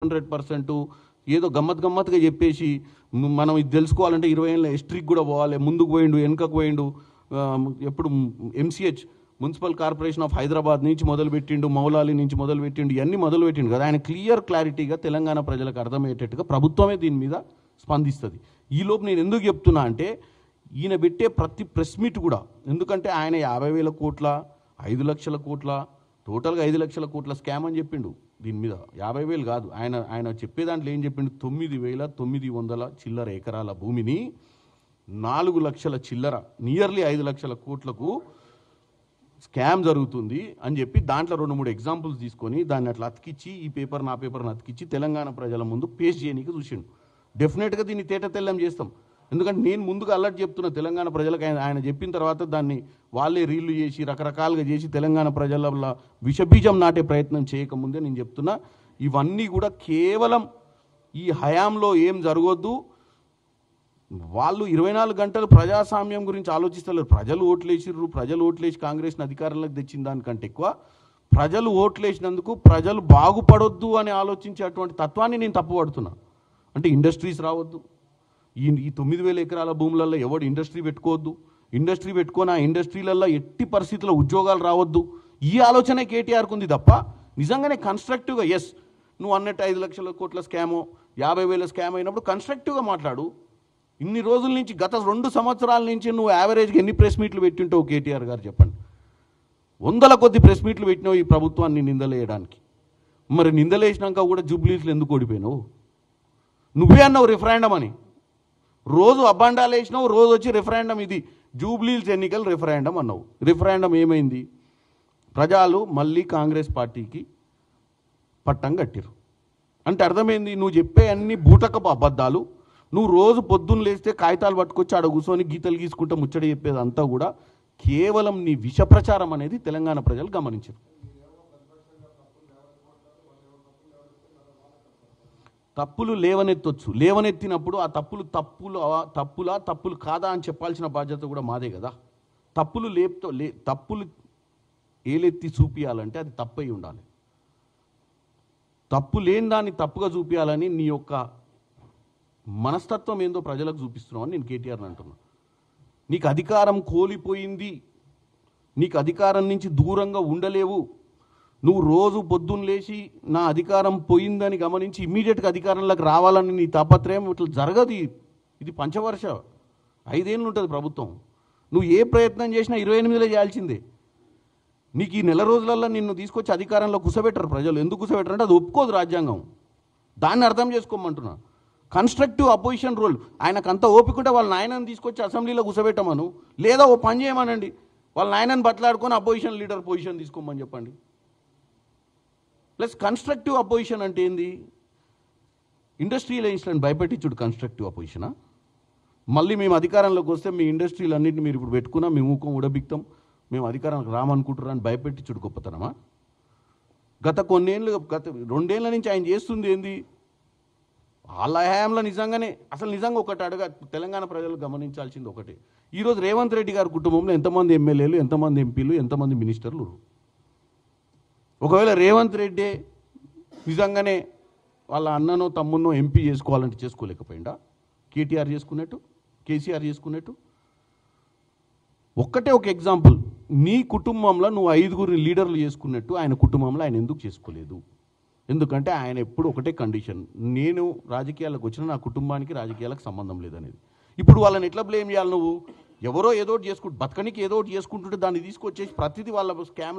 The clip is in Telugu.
100% ఏదో గమ్మత్తుగా చెప్పేసి మనం ఇది తెలుసుకోవాలంటే 20 ఏళ్ళ హిస్టరీకి కూడా పోవాలి, ముందుకు పోయిండు వెనుకకు పోయిండు. ఎప్పుడు MCh municipal corporation of Hyderabad నుంచి మొదలుపెట్టిండు, మౌలాలి నుంచి మొదలుపెట్టిండు, ఇవన్నీ మొదలుపెట్టిండు కదా. ఆయన క్లారిటీగా తెలంగాణ ప్రజలకు అర్థమయ్యేటట్టుగా ప్రభుత్వమే దీని మీద స్పందిస్తుంది. ఈలోపు నేను ఎందుకు చెప్తున్నా అంటే ఈయన పెట్టే ప్రతి ప్రెస్ మీట్ కూడా, ఎందుకంటే ఆయన 50,000 కోట్ల 5 లక్షల కోట్ల టోటల్గా 5 లక్షల కోట్ల స్కామ్ అని చెప్పిండు. దీని మీద 50,000 కాదు, ఆయన చెప్పే దాంట్లో ఏం చెప్పిండు, 9,900 చిల్లర ఎకరాల భూమిని 4 లక్షల చిల్లర నియర్లీ 5 లక్షల కోట్లకు స్కామ్ జరుగుతుంది అని చెప్పి దాంట్లో 2-3 ఎగ్జాంపుల్స్ తీసుకొని దాన్ని అట్లా అతికిచ్చి ఈ పేపర్ నా పేపర్ని అతికిచ్చి తెలంగాణ ప్రజల ముందు పేష్ చేయడానికి చూసిండు. డెఫినెట్గా దీన్ని తేట తెల్లం చేస్తాం. ఎందుకంటే నేను ముందుగా అలర్ట్ చెప్తున్నా తెలంగాణ ప్రజలకు. ఆయన చెప్పిన తర్వాత దాన్ని వాళ్ళే రీళ్లు చేసి రకరకాలుగా చేసి తెలంగాణ ప్రజల విషబీజం నాటే ప్రయత్నం చేయకముందే నేను చెప్తున్నా, ఇవన్నీ కూడా కేవలం ఈ హయాంలో ఏం జరగొద్దు. వాళ్ళు 24 గంటలు ప్రజాస్వామ్యం గురించి ఆలోచిస్తలేరు. ప్రజలు ఓట్లేసిర్రు, ప్రజలు ఓట్లేసి కాంగ్రెస్ని అధికారంలోకి తెచ్చిన దానికంటే ఎక్కువ ప్రజలు ఓట్లేసినందుకు ప్రజలు బాగుపడొద్దు అని ఆలోచించేటువంటి తత్వాన్ని నేను తప్పుపడుతున్నా. అంటే ఇండస్ట్రీస్ రావద్దు, ఈ 9,000 ఎకరాల భూములలో ఎవడు ఇండస్ట్రీ పెట్టుకోవద్దు, ఇండస్ట్రీ పెట్టుకొని ఆ ఇండస్ట్రీలలో ఎట్టి పరిస్థితుల్లో ఉద్యోగాలు రావద్దు, ఈ ఆలోచనే కేటీఆర్కు ఉంది తప్ప నిజంగానే కన్స్ట్రక్టివ్గా ఎస్ నువ్వు అన్నట్టు 5 లక్షల కోట్ల స్కామో 50,000 స్కామ్ అయినప్పుడు కన్స్ట్రక్టివ్గా మాట్లాడు. ఇన్ని రోజుల నుంచి గత 2 సంవత్సరాల నుంచి నువ్వు యావరేజ్గా ఎన్ని ప్రెస్ మీట్లు పెట్టింటావు కేటీఆర్ గారు చెప్పండి? 100ల కొద్ది ప్రెస్ మీట్లు పెట్టినావు ఈ ప్రభుత్వాన్ని నిందలేయడానికి. మరి నిందలేసినాక కూడా జూబ్లీస్లో ఎందుకు ఓడిపోయినావు? నువ్వే అన్నావు రిఫరెండం అని, రోజు అబ్బాండాలు వేసినావు, రోజు వచ్చి రిఫరెండం ఇది జూబ్లీస్ ఎన్నికలు రిఫరెండం అన్నావు. రిఫరెండం ఏమైంది? ప్రజలు మళ్ళీ కాంగ్రెస్ పార్టీకి పట్టం కట్టిరు. అంటే అర్థమైంది, నువ్వు చెప్పే అన్ని బూటకపు అబద్ధాలు. నువ్వు రోజు పొద్దున్న లేస్తే కాగితాలు పట్టుకొచ్చి ఆడ కూర్చొని గీతలు గీసుకుంటూ ముచ్చట చెప్పేది అంతా కూడా కేవలం నీ విష ప్రచారం అనేది తెలంగాణ ప్రజలు గమనించారు. తప్పులు లేవనెత్తొచ్చు, లేవనెత్తినప్పుడు ఆ తప్పులు కాదా అని చెప్పాల్సిన బాధ్యత కూడా మాదే కదా. తప్పులు ఏలెత్తి చూపియాలంటే అది తప్పై ఉండాలి. తప్పు లేని దాన్ని తప్పుగా చూపించాలని నీ యొక్క మనస్తత్వం ఏందో ప్రజలకు చూపిస్తున్నావు అని నేను కేటీఆర్ని అంటున్నా. నీకు అధికారం కోల్పోయింది, నీకు అధికారం నుంచి దూరంగా ఉండలేవు. నువ్వు రోజు పొద్దున్న లేచి నా అధికారం పోయిందని గమనించి ఇమ్మీడియట్గా అధికారంలోకి రావాలని నీ తాపత్రయం ఇట్లా జరగదు. ఇది పంచవర్ష 5 ఏళ్ళు ఉంటుంది ప్రభుత్వం. నువ్వు ఏ ప్రయత్నం చేసినా 28లో చేయాల్సిందే. నీకు ఈ నెల రోజులలో నిన్ను తీసుకొచ్చి అధికారంలో కూర్చోబెట్టరు ప్రజలు. ఎందుకు కూర్చోబెట్టరంటే అది ఒప్పుకోదు రాజ్యాంగం. దాన్ని అర్థం చేసుకోమంటున్నా. Constructive opposition role. ఆయనకు అంత ఓపికంటే వాళ్ళ నాయనని తీసుకొచ్చి అసెంబ్లీలో కూర్చోబెట్టమను, లేదా ఓ పని చేయమనండి, వాళ్ళ నాయనని బట్లాడుకొని అపోజిషన్ లీడర్ పొజిషన్ తీసుకోమని చెప్పండి. ప్లస్ కన్స్ట్రక్టివ్ అపోజిషన్ అంటే ఏంది? ఇండస్ట్రియలిస్ట్లను భయపెట్టించుడు కన్స్ట్రక్టివ్ అపోజిషనా? మళ్ళీ మేము అధికారంలోకి వస్తే మీ ఇండస్ట్రీలన్నింటినీ మీరు ఇప్పుడు పెట్టుకున్నా మేము ఊకం ఉడబిక్తాం, మేము అధికారానికి రామనుకుంటున్నాం అని భయపెట్టించుడు గొప్పతనమా? గత 2 ఏళ్ళ నుంచి ఆయన చేస్తుంది ఏంది? వాళ్ళ హయాంలో నిజంగా ఒకటి తెలంగాణ ప్రజలు గమనించాల్సింది ఒకటి. ఈరోజు రేవంత్ రెడ్డి గారి కుటుంబంలో ఎంతమంది ఎమ్మెల్యేలు, ఎంతమంది ఎంపీలు, ఎంతమంది మినిస్టర్లు? ఒకవేళ రేవంత్ రెడ్డి నిజంగానే వాళ్ళ అన్ననో తమ్మున్నో ఎంపీ చేసుకోవాలంటే చేసుకోలేకపోయిందా? కేటీఆర్ చేసుకున్నట్టు, కేసీఆర్ చేసుకున్నట్టు? ఒక ఎగ్జాంపుల్, నీ కుటుంబంలో నువ్వు 5 లీడర్లు చేసుకున్నట్టు ఆయన కుటుంబంలో ఆయన ఎందుకు చేసుకోలేదు? ఎందుకంటే ఆయన ఎప్పుడు ఒకటే కండిషన్, నేను రాజకీయాలకు వచ్చిన నా కుటుంబానికి రాజకీయాలకు సంబంధం లేదనేది. ఇప్పుడు వాళ్ళని ఎట్లా బ్లేమ్ చేయాలి? నువ్వు ఎవరో ఏదో ఒకటి బతకనికి ఏదో ఒకటి చేసుకుంటుంటే దాన్ని తీసుకొచ్చేసి ప్రతిదీ వాళ్ళ స్కామ్